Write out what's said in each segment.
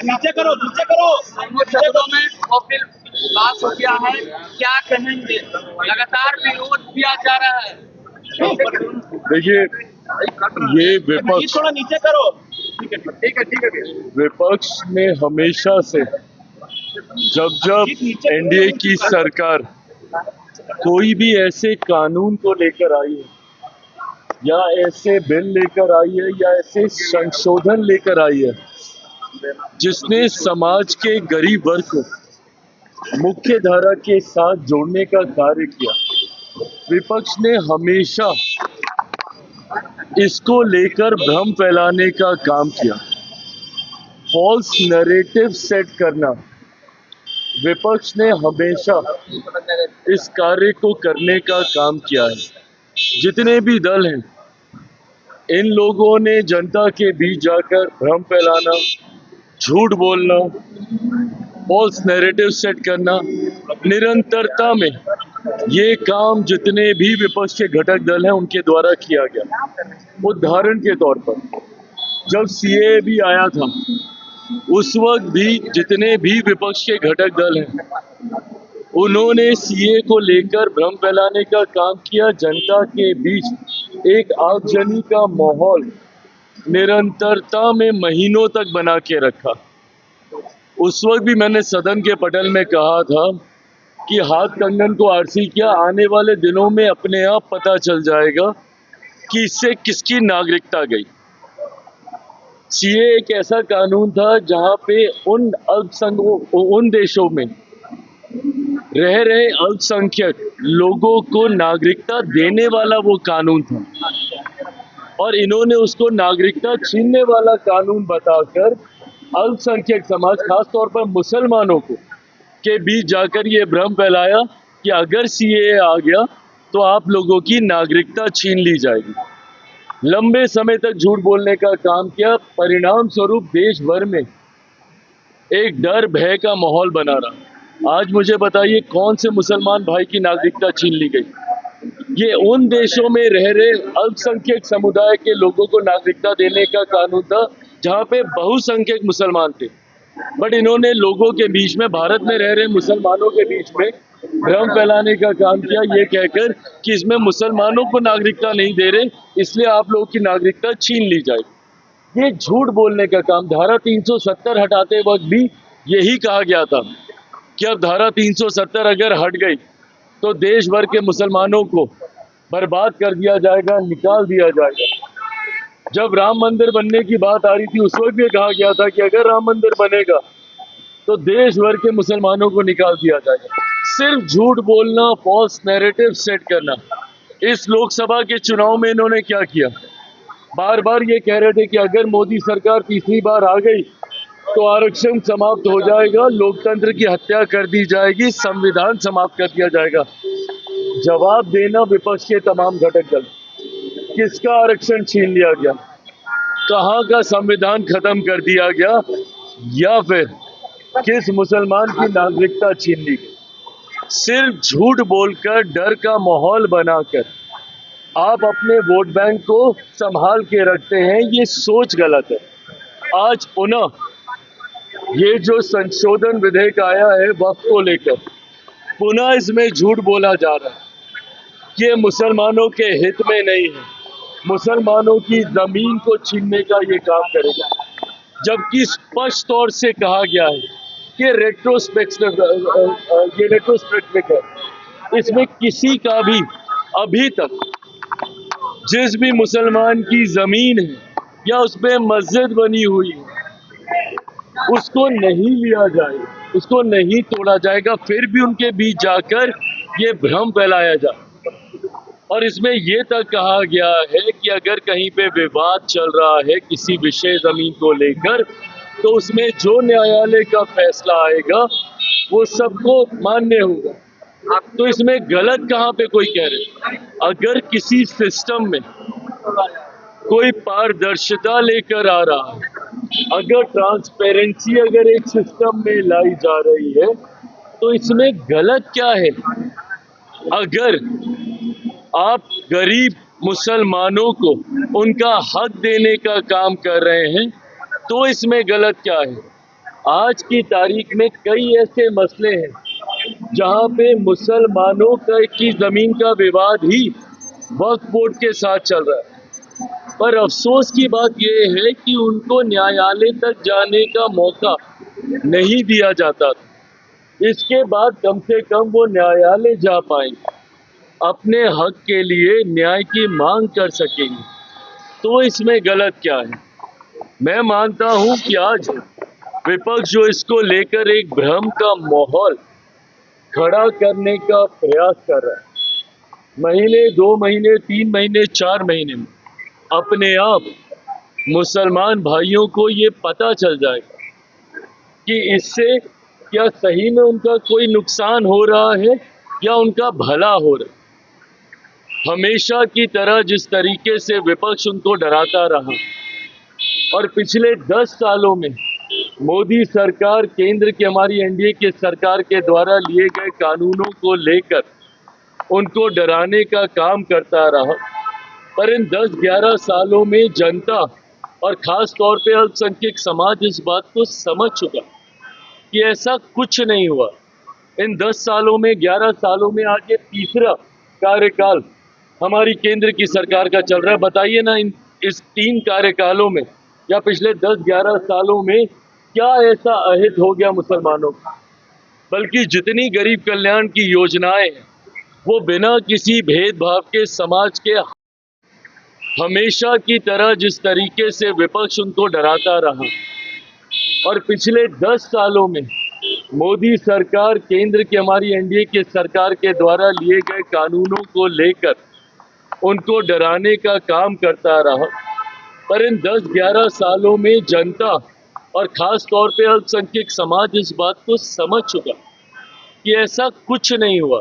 नीचे करो शब्दों में और फिर बात हो गया है, क्या कहेंगे? लगातार विरोध किया जा रहा है। देखिए, ये विपक्ष थोड़ा नीचे करो। ठीक है। विपक्ष ने हमेशा से जब एनडीए की सरकार कोई भी ऐसे कानून को लेकर आई है या ऐसे बिल लेकर आई है या ऐसे संशोधन लेकर आई है जिसने समाज के गरीब वर्ग को मुख्य धारा के साथ जोड़ने का कार्य किया, विपक्ष ने हमेशा इसको लेकर भ्रम फैलाने का काम किया, फॉल्स नैरेटिव सेट करना। विपक्ष ने हमेशा इस कार्य को करने का काम किया है। जितने भी दल हैं, इन लोगों ने जनता के बीच जाकर भ्रम फैलाना, झूठ बोलना, फॉल्स नैरेटिव सेट करना, निरंतरता में ये काम जितने भी विपक्ष के घटक दल हैं उनके द्वारा किया गया। उदाहरण के तौर पर जब सीएए भी आया था, उस वक्त भी जितने भी विपक्ष के घटक दल हैं उन्होंने सीए को लेकर भ्रम फैलाने का काम किया। जनता के बीच एक आगजनी का माहौल निरंतरता में महीनों तक बना के रखा। उस वक्त भी मैंने सदन के पटल में कहा था कि हाथ कंगन को आरसी किया, आने वाले दिनों में अपने आप पता चल जाएगा कि इससे किसकी नागरिकता गई। सीए एक ऐसा कानून था जहां पे उन देशों में रह रहे अल्पसंख्यक लोगों को नागरिकता देने वाला वो कानून था, और इन्होंने उसको नागरिकता छीनने वाला कानून बताकर अल्पसंख्यक समाज, खास तौर पर मुसलमानों के बीच जाकर ये भ्रम फैलाया कि अगर सीए आ गया तो आप लोगों की नागरिकता छीन ली जाएगी। लंबे समय तक झूठ बोलने का काम किया। परिणाम स्वरूप देश भर में एक डर भय का माहौल बना रहा। आज मुझे बताइए, कौन से मुसलमान भाई की नागरिकता छीन ली गई? ये उन देशों में रह रहे अल्पसंख्यक समुदाय के लोगों को नागरिकता देने का कानून था जहां पे बहुसंख्यक मुसलमान थे, बट इन्होंने लोगों के बीच में, भारत में रह रहे मुसलमानों के बीच में भ्रम फैलाने का काम किया, ये कहकर कि इसमें मुसलमानों को नागरिकता नहीं दे रहे, इसलिए आप लोगों की नागरिकता छीन ली जाएगी। ये झूठ बोलने का काम। धारा 370 हटाते वक्त भी यही कहा गया था कि अब धारा 370 अगर हट गई तो देश भर के मुसलमानों को बर्बाद कर दिया जाएगा, निकाल दिया जाएगा। जब राम मंदिर बनने की बात आ रही थी, उस वक्त भी कहा गया था कि अगर राम मंदिर बनेगा तो देश भर के मुसलमानों को निकाल दिया जाएगा। सिर्फ झूठ बोलना, फॉल्स नैरेटिव सेट करना। इस लोकसभा के चुनाव में इन्होंने क्या किया? बार बार ये कह रहे थे कि अगर मोदी सरकार तीसरी बार आ गई तो आरक्षण समाप्त हो जाएगा, लोकतंत्र की हत्या कर दी जाएगी, संविधान समाप्त कर दिया जाएगा। जवाब देना विपक्ष के तमाम घटक दल, किसका आरक्षण छीन लिया गया? कहाँ का संविधान खत्म कर दिया गया? या फिर किस मुसलमान की नागरिकता छीन ली गई? सिर्फ झूठ बोलकर, डर का माहौल बनाकर आप अपने वोट बैंक को संभाल के रखते हैं। ये सोच गलत है। आज पुनः ये जो संशोधन विधेयक आया है वक्फ को लेकर, पुनः इसमें झूठ बोला जा रहा है। ये मुसलमानों के हित में नहीं है, मुसलमानों की जमीन को छीनने का ये काम करेगा। जबकि स्पष्ट तौर से कहा गया है कि रेट्रोस्पेक्टिव है, इसमें किसी का भी अभी तक जिस भी मुसलमान की जमीन है या उसमें मस्जिद बनी हुई है उसको नहीं लिया जाएगा, उसको नहीं तोड़ा जाएगा। फिर भी उनके बीच जाकर ये भ्रम फैलाया जाए। और इसमें ये तक कहा गया है कि अगर कहीं पे विवाद चल रहा है किसी विषय जमीन को लेकर, तो उसमें जो न्यायालय का फैसला आएगा वो सबको मान्य होगा। तो इसमें गलत कहाँ पे कोई कह रहे? अगर किसी सिस्टम में कोई पारदर्शिता लेकर आ रहा है, अगर ट्रांसपेरेंसी अगर एक सिस्टम में लाई जा रही है, तो इसमें गलत क्या है? अगर आप गरीब मुसलमानों को उनका हक देने का काम कर रहे हैं तो इसमें गलत क्या है? आज की तारीख में कई ऐसे मसले हैं जहां पे मुसलमानों की जमीन का विवाद ही वक्फ बोर्ड के साथ चल रहा है। पर अफसोस की बात यह है कि उनको न्यायालय तक जाने का मौका नहीं दिया जाता था। इसके बाद कम से कम वो न्यायालय जा पाएंगे, अपने हक के लिए न्याय की मांग कर सकेंगे। तो इसमें गलत क्या है? मैं मानता हूं कि आज विपक्ष जो इसको लेकर एक भ्रम का माहौल खड़ा करने का प्रयास कर रहा है, महीने, 2 महीने, 3 महीने, 4 महीने में अपने आप मुसलमान भाइयों को ये पता चल जाएगा कि इससे क्या सही में उनका कोई नुकसान हो रहा है या उनका भला हो रहा है। हमेशा की तरह जिस तरीके से विपक्ष उनको डराता रहा और पिछले 10 सालों में मोदी सरकार, केंद्र की हमारी एनडीए की सरकार के द्वारा लिए गए कानूनों को लेकर उनको डराने का काम करता रहा, पर इन 10-11 सालों में जनता और खास तौर पे अल्पसंख्यक समाज इस बात को समझ चुका कि ऐसा कुछ नहीं हुआ। इन 10 सालों में, 11 सालों में आज ये तीसरा कार्यकाल हमारी केंद्र की सरकार का चल रहा है। बताइए ना, इस 3 कार्यकालों में या पिछले 10-11 सालों में क्या ऐसा अहित हो गया मुसलमानों को? बल्कि जितनी गरीब कल्याण की योजनाएं हैं वो बिना किसी भेदभाव के समाज के, हमेशा की तरह जिस तरीके से विपक्ष उनको डराता रहा और पिछले 10 सालों में मोदी सरकार, केंद्र की हमारी एनडीए की सरकार के द्वारा लिए गए कानूनों को लेकर उनको डराने का काम करता रहा, पर इन 10-11 सालों में जनता और खास तौर पे अल्पसंख्यक समाज इस बात को समझ चुका कि ऐसा कुछ नहीं हुआ।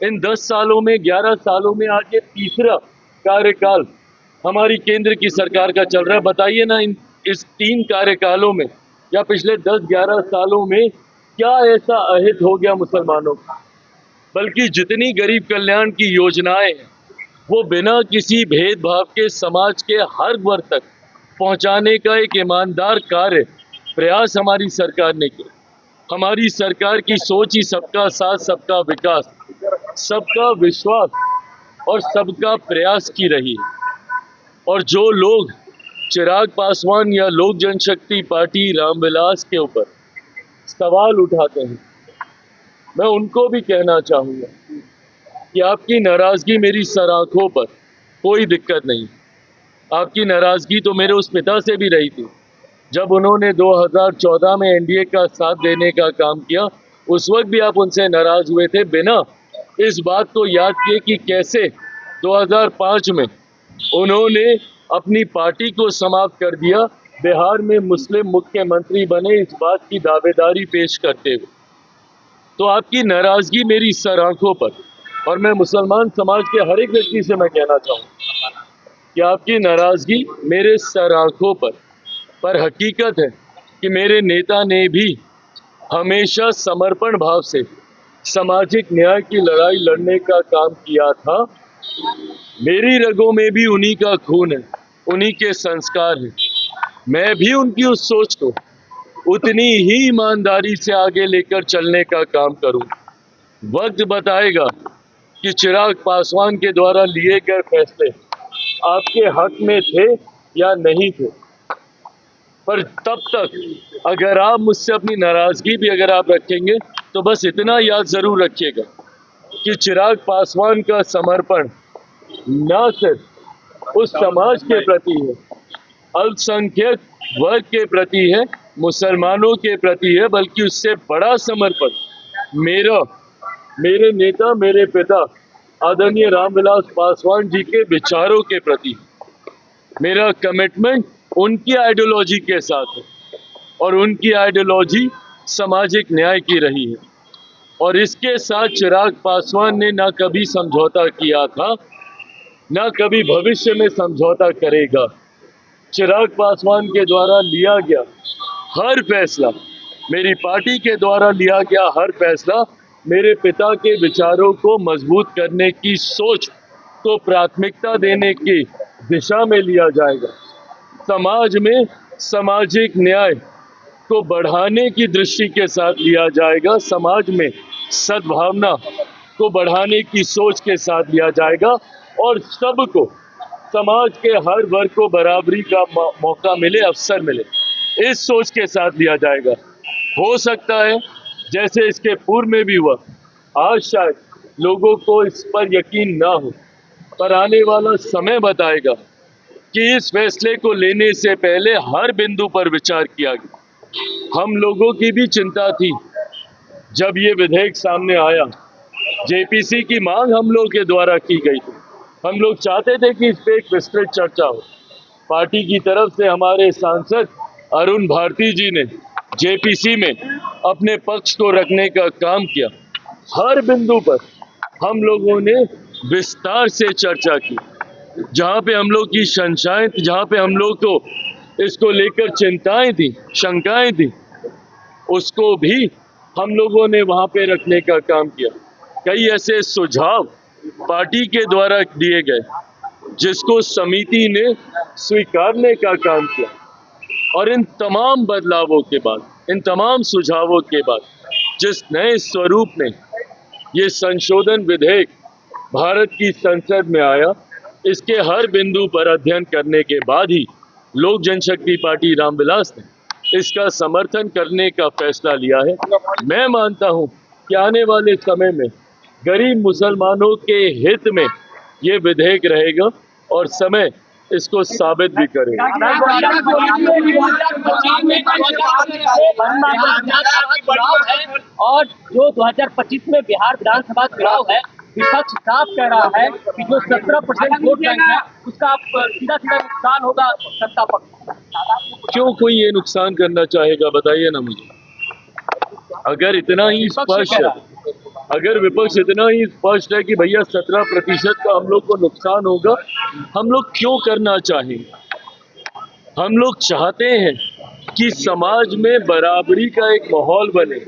इन 10 सालों में, 11 सालों में आज ये तीसरा कार्यकाल हमारी केंद्र की सरकार का चल रहा है। बताइए ना, इस 3 कार्यकालों में या पिछले 10-11 सालों में क्या ऐसा अहित हो गया मुसलमानों को? बल्कि जितनी गरीब कल्याण की योजनाएं हैं वो बिना किसी भेदभाव के समाज के हर वर्ग तक पहुंचाने का एक ईमानदार कार्य प्रयास हमारी सरकार ने किया। हमारी सरकार की सोच ही सबका साथ, सबका विकास, सबका विश्वास और सबका प्रयास की रही है। और जो लोग चिराग पासवान या लोक जनशक्ति पार्टी रामविलास के ऊपर सवाल उठाते हैं, मैं उनको भी कहना चाहूँगा कि आपकी नाराज़गी मेरी सराखों पर कोई दिक्कत नहीं। आपकी नाराज़गी तो मेरे उस पिता से भी रही थी जब उन्होंने 2014 में एनडीए का साथ देने का काम किया। उस वक्त भी आप उनसे नाराज़ हुए थे, बिना इस बात को याद किए कि कैसे 2005 में उन्होंने अपनी पार्टी को समाप्त कर दिया, बिहार में मुस्लिम मुख्यमंत्री बने इस बात की दावेदारी पेश करते हुए। तो आपकी नाराज़गी मेरी सर आंखों पर, और मैं मुसलमान समाज के हर एक व्यक्ति से मैं कहना चाहूँ कि आपकी नाराज़गी मेरे सर आंखों पर हकीकत है कि मेरे नेता ने भी हमेशा समर्पण भाव से सामाजिक न्याय की लड़ाई लड़ने का काम किया था। मेरी रगों में भी उन्हीं का खून है, उन्हीं के संस्कार हैं। मैं भी उनकी उस सोच को उतनी ही ईमानदारी से आगे लेकर चलने का काम करूं। वक्त बताएगा कि चिराग पासवान के द्वारा लिए गए फैसले आपके हक में थे या नहीं थे, पर तब तक अगर आप मुझसे अपनी नाराज़गी भी अगर आप रखेंगे तो बस इतना याद ज़रूर रखिएगा कि चिराग पासवान का समर्पण न सिर्फ उस समाज के प्रति है, अल्पसंख्यक वर्ग के प्रति है, मुसलमानों के प्रति है, बल्कि उससे बड़ा समर्पण मेरे नेता, मेरे पिता आदरणीय रामविलास पासवान जी के विचारों के प्रति। मेरा कमिटमेंट उनकी आइडियोलॉजी के साथ है और उनकी आइडियोलॉजी सामाजिक न्याय की रही है, और इसके साथ चिराग पासवान ने ना कभी समझौता किया था, ना कभी भविष्य में समझौता करेगा। चिराग पासवान के द्वारा लिया गया हर फैसला, मेरी पार्टी के द्वारा लिया गया हर फैसला मेरे पिता के विचारों को मजबूत करने की सोच को प्राथमिकता देने की दिशा में लिया जाएगा। समाज में सामाजिक न्याय को बढ़ाने की दृष्टि के साथ लिया जाएगा, समाज में सद्भावना को बढ़ाने की सोच के साथ लिया जाएगा और सबको, समाज के हर वर्ग को बराबरी का मौका मिले, अवसर मिले, इस सोच के साथ लिया जाएगा। हो सकता है जैसे इसके पूर्व में भी हुआ, आज शायद लोगों को इस पर यकीन ना हो, पर आने वाला समय बताएगा कि इस फैसले को लेने से पहले हर बिंदु पर विचार किया गया। हम लोगों की भी चिंता थी जब ये विधेयक सामने आया, जेपीसी की मांग हम लोग के द्वारा की गई थी। हम लोग चाहते थे कि इस पर एक विस्तृत चर्चा हो। पार्टी की तरफ से हमारे सांसद अरुण भारती जी ने जेपीसी में अपने पक्ष को रखने का काम किया। हर बिंदु पर हम लोगों ने विस्तार से चर्चा की। जहाँ पे हम लोग की शंकाएं थी, जहाँ पे हम लोग को इसको लेकर चिंताएं थी, शंकाएं थी, उसको भी हम लोगों ने वहाँ पे रखने का काम किया। कई ऐसे सुझाव पार्टी के द्वारा दिए गए जिसको समिति ने स्वीकारने का काम किया और इन तमाम बदलावों के बाद, इन तमाम सुझावों के बाद जिस नए स्वरूप में ये संशोधन विधेयक भारत की संसद में आया, इसके हर बिंदु पर अध्ययन करने के बाद ही लोक जनशक्ति पार्टी रामविलास ने इसका समर्थन करने का फैसला लिया है। मैं मानता हूं कि आने वाले समय में गरीब मुसलमानों के हित में ये विधेयक रहेगा और समय इसको साबित भी करेगा। और जो 2025 में बिहार विधानसभा चुनाव है, विपक्ष साफ कह रहा है कि जो 17% वोट बैंक है उसका सीधा सीधा नुकसान होगा सत्ता पक्ष। क्यों कोई ये नुकसान करना चाहेगा, बताइए ना मुझे। अगर इतना ही स्पष्ट है, अगर विपक्ष इतना ही स्पष्ट है कि भैया 17% का हम लोग को नुकसान होगा, हम लोग क्यों करना चाहेंगे? हम लोग चाहते हैं कि समाज में बराबरी का एक माहौल बने,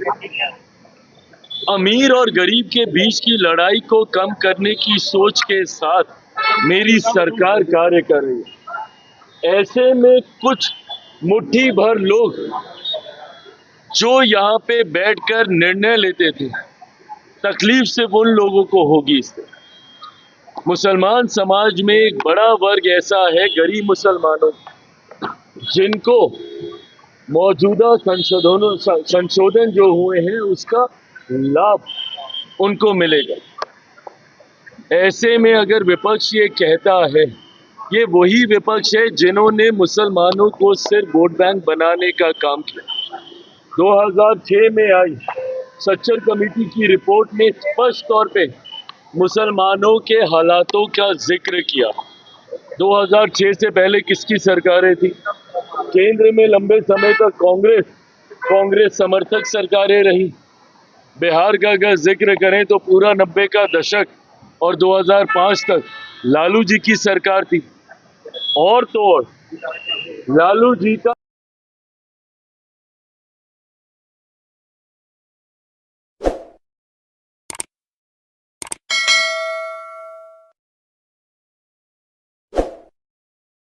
अमीर और गरीब के बीच की लड़ाई को कम करने की सोच के साथ मेरी सरकार कार्य कर रही है। ऐसे में कुछ मुट्ठी भर लोग जो यहाँ पे बैठकर निर्णय लेते थे, तकलीफ सिर्फ उन लोगों को होगी। इससे मुसलमान समाज में एक बड़ा वर्ग ऐसा है, गरीब मुसलमानों, जिनको मौजूदा संशोधन जो हुए हैं उसका लाभ उनको मिलेगा। ऐसे में अगर विपक्ष ये कहता है, ये वही विपक्ष है जिन्होंने मुसलमानों को सिर्फ वोट बैंक बनाने का काम किया। 2006 में आई सच्चर कमेटी की रिपोर्ट ने स्पष्ट तौर पे मुसलमानों के हालातों का जिक्र किया। 2006 से पहले किसकी सरकारें थी? केंद्र में लंबे समय तक कांग्रेस समर्थक सरकारें रही। बिहार का अगर जिक्र करें तो पूरा 90 का दशक और 2005 तक लालू जी की सरकार थी। और तो और लालू जी का